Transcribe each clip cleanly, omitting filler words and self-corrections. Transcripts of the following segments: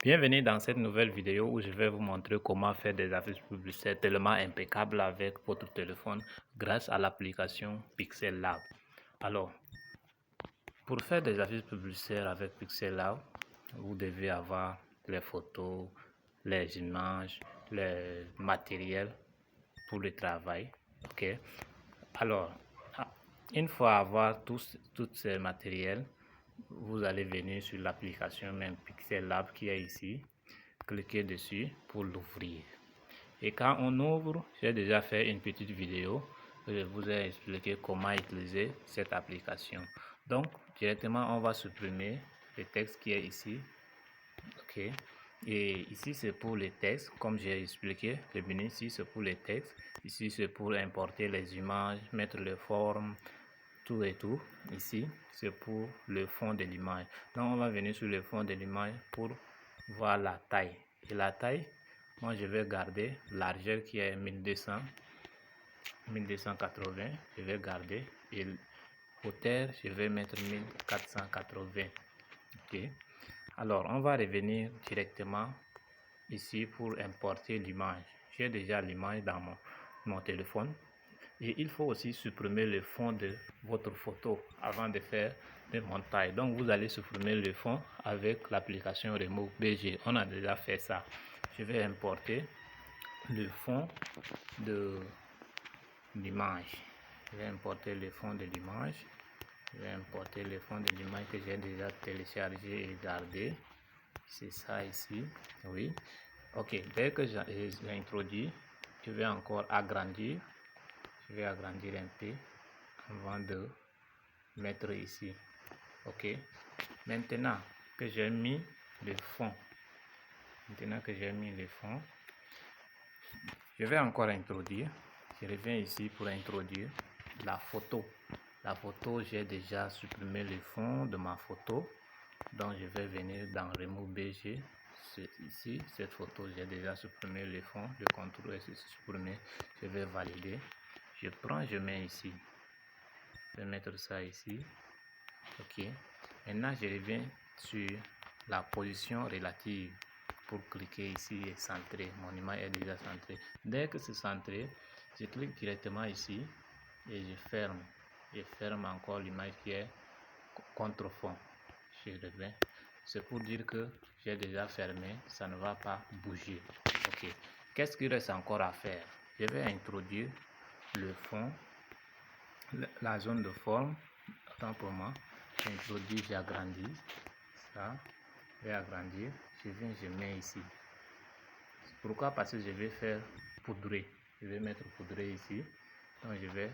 Bienvenue dans cette nouvelle vidéo où je vais vous montrer comment faire des affiches publicitaires tellement impeccables avec votre téléphone grâce à l'application Pixel Lab. Alors, pour faire des affiches publicitaires avec Pixel Lab, vous devez avoir les photos, les images, les matériels pour le travail. Ok. Alors, une fois avoir tous ces matériels, vous allez venir sur l'application même Pixel Lab qui est ici. Cliquez dessus pour l'ouvrir. Et quand on ouvre, j'ai déjà fait une petite vidéo où je vous ai expliqué comment utiliser cette application. Donc, directement, on va supprimer le texte qui est ici. Ok. Et ici, c'est pour les textes. Comme j'ai expliqué, le menu ici, c'est pour les textes. Ici, c'est pour importer les images, mettre les formes, tout et tout. Ici, c'est pour le fond de l'image. Donc, on va venir sur le fond de l'image pour voir la taille. Et la taille, moi, je vais garder largeur qui est 1280. Je vais garder. Et hauteur, je vais mettre 1480. Ok. Alors, on va revenir directement ici pour importer l'image. J'ai déjà l'image dans mon téléphone. Et il faut aussi supprimer le fond de votre photo avant de faire le montage. Donc, vous allez supprimer le fond avec l'application Remove BG. On a déjà fait ça. Je vais importer le fond de l'image. Je vais importer le fond de l'image. Je vais importer le fond de l'image que j'ai déjà téléchargé et gardé. C'est ça ici. Oui. Ok. Dès que j'ai introduit, je vais encore agrandir. Je vais agrandir un peu avant de mettre ici. Ok. Maintenant que j'ai mis le fond, je vais encore introduire. Je reviens ici pour introduire la photo. La photo, j'ai déjà supprimé le fond de ma photo. Donc, je vais venir dans Remove BG. C'est ici, cette photo, j'ai déjà supprimé le fond. Le contrôle est supprimé. Je vais valider. Je prends, je mets ici. Je vais mettre ça ici. Ok. Maintenant, je reviens sur la position relative pour cliquer ici et centrer. Mon image est déjà centrée. Dès que c'est centré, je clique directement ici et je ferme. Je ferme encore l'image qui est contre fond. Je reviens. C'est pour dire que j'ai déjà fermé, ça ne va pas bouger. Ok. Qu'est-ce qu'il reste encore à faire? Je vais introduire le fond, la zone de forme. Autant pour moi, j'introduis, j'agrandis ça, je vais agrandir, je viens, je mets ici. Pourquoi? Parce que je vais faire poudrer. Je vais mettre poudrer ici. Donc je vais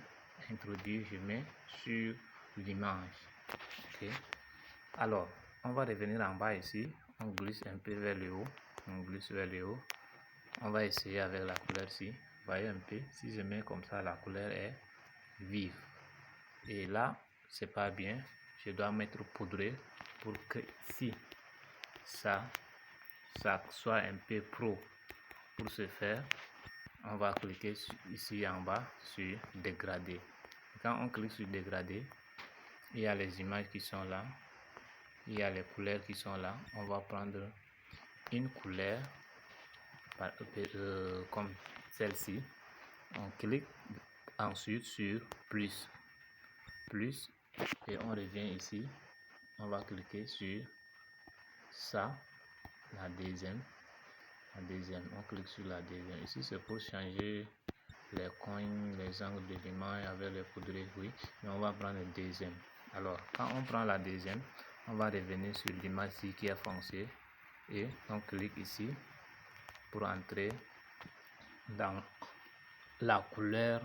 introduire, je mets sur l'image. Ok. Alors, on va revenir en bas ici. On glisse un peu vers le haut. On glisse vers le haut. On va essayer avec la couleur ici. Voyez un peu. Si je mets comme ça, la couleur est vive. Et là, c'est pas bien. Je dois mettre poudré pour que si ça soit un peu pro. Pour ce faire, on va cliquer ici en bas sur dégrader. Quand on clique sur dégrader, il y a les images qui sont là, il y a les couleurs qui sont là. On va prendre une couleur comme celle-ci. On clique ensuite sur plus et on revient ici. On va cliquer sur ça, la deuxième, on clique sur la deuxième. Ici c'est pour changer les coins, les angles de l'image avec les poudres, oui, mais on va prendre la deuxième. Alors quand on prend la deuxième, on va revenir sur l'image ici qui est foncée et on clique ici pour entrer dans la couleur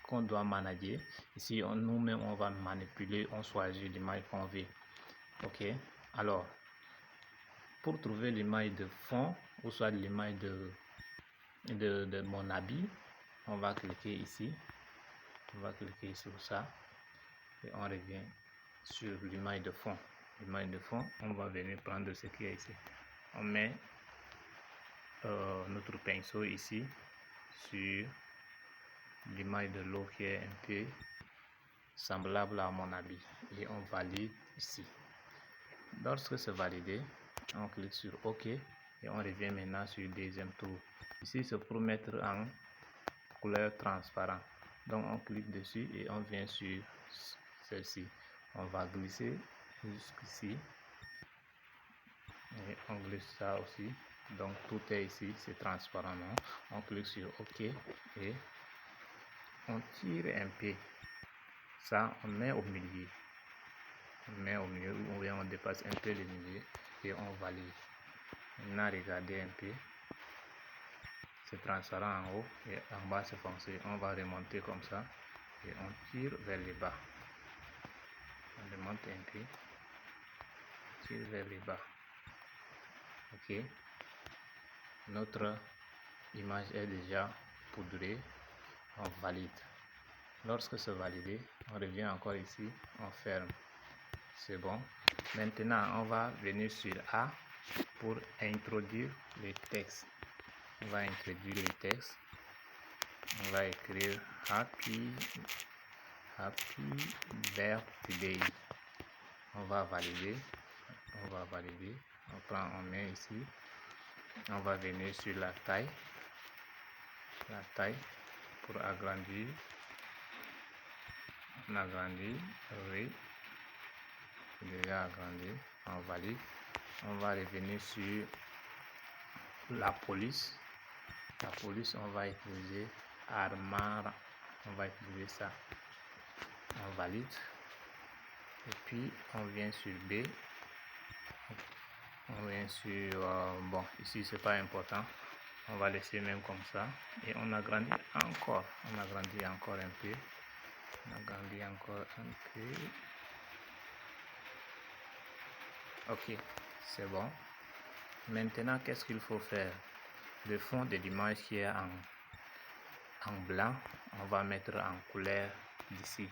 qu'on doit manager. Ici nous-mêmes on va manipuler, on choisit l'image qu'on veut. Ok. Alors pour trouver l'image de fond ou soit l'image de mon habit, on va cliquer ici, on va cliquer sur ça et on revient sur l'image de fond. L'image de fond, on va venir prendre ce qui est ici. On met notre pinceau ici sur l'image de l'eau qui est un peu semblable à mon habit et on valide ici. Lorsque c'est validé, On clique sur OK et on revient maintenant sur le deuxième tour. Ici, c'est pour mettre en couleur transparent. Donc, on clique dessus et on vient sur celle-ci. On va glisser jusqu'ici. Et on glisse ça aussi. Donc, tout est ici, c'est transparent. Non? On clique sur OK et on tire un peu. Ça, on met au milieu. On met au milieu ou bien on dépasse un peu le milieu et on valide. Maintenant, regardez un peu. C'est transparent en haut et en bas c'est foncé. On va remonter comme ça et on tire vers le bas. On remonte un peu, tire vers le bas. Ok. Notre image est déjà poudrée. On valide. Lorsque c'est validé, on revient encore ici, on ferme. C'est bon. Maintenant, on va venir sur A pour introduire les textes. On va introduire les textes. On va écrire Happy Birthday. On va valider. On prend, on met ici. On va venir sur la taille. La taille pour agrandir. On agrandit. Oui. Déjà agrandi. On valide. On va revenir sur la police. La police, on va utiliser Armara. On va utiliser ça. On valide. Et puis, on vient sur B. On vient sur... bon, ici, c'est pas important. On va laisser même comme ça. Et on agrandit encore. On agrandit encore un peu. On agrandit encore un peu. Ok, c'est bon. Maintenant, qu'est-ce qu'il faut faire? Le fond de l'image qui est en blanc, on va mettre en couleur d'ici.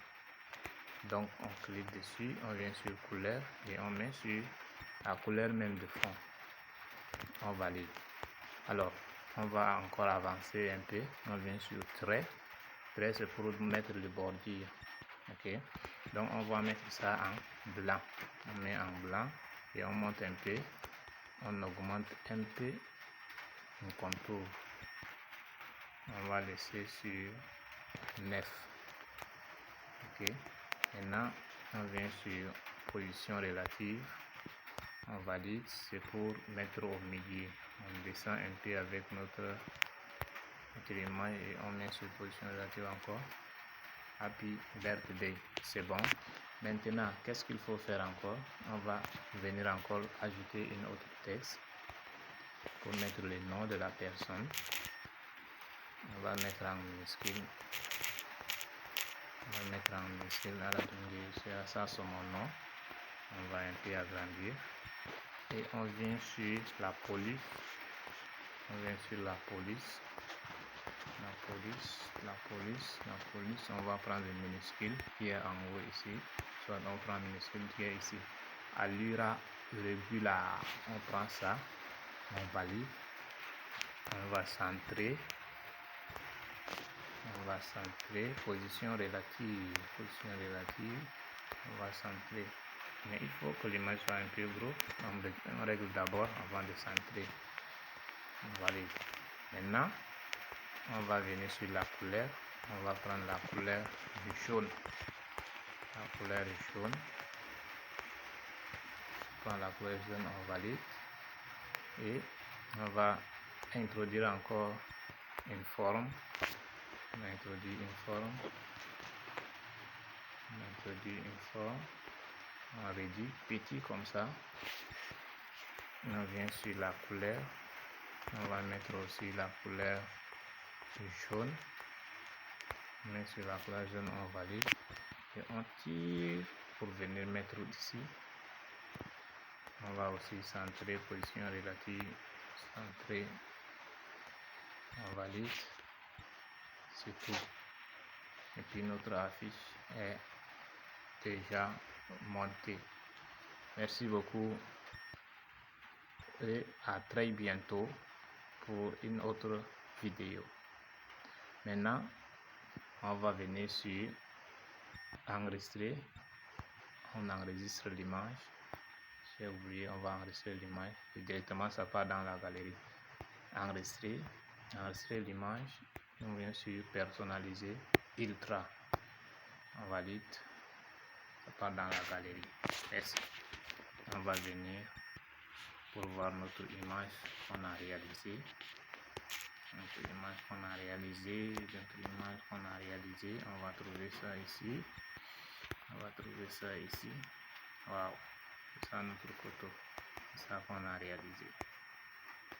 Donc, on clique dessus, on vient sur couleur et on met sur la couleur même de fond. On valide. Alors, on va encore avancer un peu. On vient sur trait. Trait, c'est pour mettre le bordure. Ok. Donc, on va mettre ça en blanc. On met en blanc et on monte un peu. On augmente un peu le contour. On va laisser sur 9. Ok. Maintenant, on vient sur position relative. On valide, c'est pour mettre au milieu. On descend un peu avec notre image et on met sur position relative encore. Happy Birthday, c'est bon. Maintenant, qu'est-ce qu'il faut faire encore? On va venir encore ajouter une autre texte pour mettre le nom de la personne. On va mettre en minuscule. On va mettre en minuscule à la fin, ça c'est mon nom. On va un peu agrandir. Et on vient sur la police. On vient sur la police. On va prendre le minuscule qui est en haut ici. Soit on prend le minuscule qui est ici. Allure irrégulière. On prend ça. On valide. On va centrer. Position relative. On va centrer. Mais il faut que l'image soit un peu gros. On règle d'abord avant de centrer. On valide. Maintenant, on va venir sur la couleur. On va prendre la couleur du jaune. La couleur est jaune. On prend la couleur jaune, on valide. Et on va introduire encore une forme. On introduit une forme. On réduit petit comme ça. On vient sur la couleur. On va mettre aussi la couleur jaune. On met sur la couleur jaune, on valide. Et on tire pour venir mettre ici. On va aussi centrer, position relative, centrer. On valide. C'est tout. Et puis notre affiche est déjà montée. Merci beaucoup et à très bientôt pour une autre vidéo. Maintenant, on va venir sur enregistrer. On enregistre l'image. j'ai oublié, on va enregistrer l'image et directement ça part dans la galerie. Enregistrer l'image, on vient sur personnaliser ultra, on valide, ça part dans la galerie. Merci. On va venir pour voir notre image qu'on a réalisée. On va trouver ça ici. Waouh, c'est ça notre photo, c'est ça qu'on a réalisé.